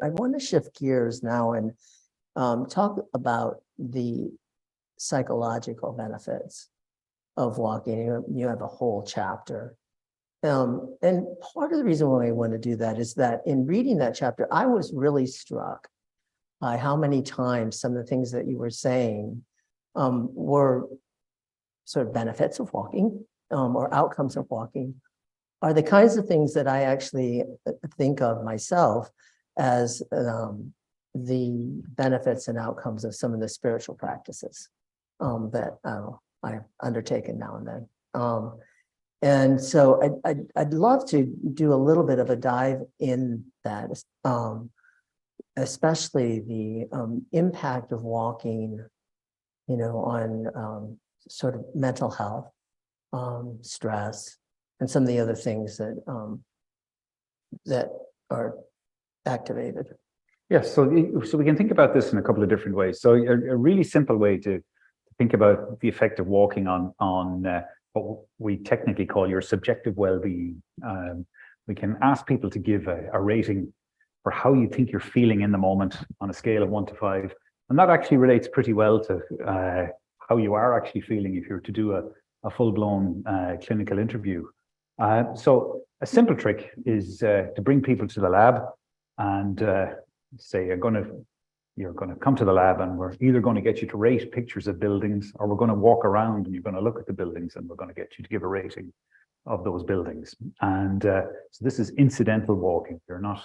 I want to shift gears now and talk about the psychological benefits of walking. You have a whole chapter. And part of the reason why I want to do that is that in reading that chapter, I was really struck by how many times some of the things that you were saying were sort of benefits of walking or outcomes of walking, are the kinds of things that I actually think of myself as the benefits and outcomes of some of the spiritual practices that I've undertaken now and then. And so I'd love to do a little bit of a dive in that, especially the impact of walking, on sort of mental health, stress, and some of the other things that are activated. Yes, so we can think about this in a couple of different ways. So a really simple way to think about the effect of walking on what we technically call your subjective well-being. We can ask people to give a rating for how you think you're feeling in the moment on a scale of 1 to 5. And that actually relates pretty well to how you are actually feeling if you're to do a full-blown clinical interview. So a simple trick is to bring people to the lab and say, you're going to come to the lab and we're either going to get you to rate pictures of buildings, or we're going to walk around and you're going to look at the buildings and we're going to get you to give a rating of those buildings. And so this is incidental walking. You're not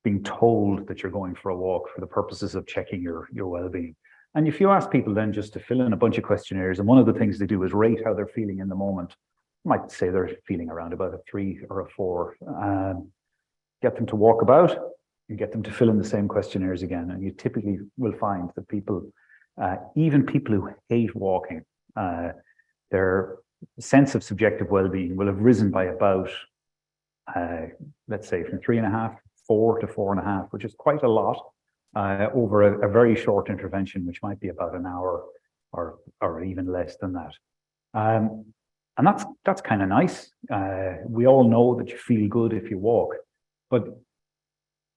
being told that you're going for a walk for the purposes of checking your well-being. And if you ask people then just to fill in a bunch of questionnaires, and one of the things they do is rate how they're feeling in the moment. You might say they're feeling around about a 3 or a 4. Get them to walk about, you get them to fill in the same questionnaires again, and you typically will find that people, even people who hate walking, their sense of subjective well-being will have risen by about, let's say, from 3.5, 4 to 4.5, which is quite a lot over a very short intervention, which might be about an hour or even less than that. And that's kind of nice. We all know that you feel good if you walk, but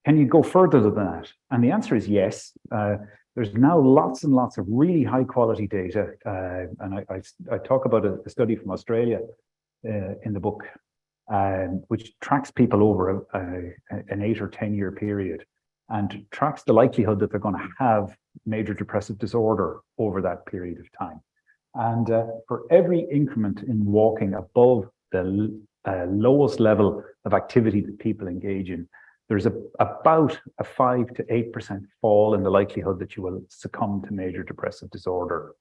can you go further than that? And the answer is yes. There's now lots and lots of really high quality data. And I talk about a study from Australia in the book, which tracks people over an 8 or 10 year period and tracks the likelihood that they're going to have major depressive disorder over that period of time. And for every increment in walking above the lowest level of activity that people engage in, there's about a 5 to 8% fall in the likelihood that you will succumb to major depressive disorder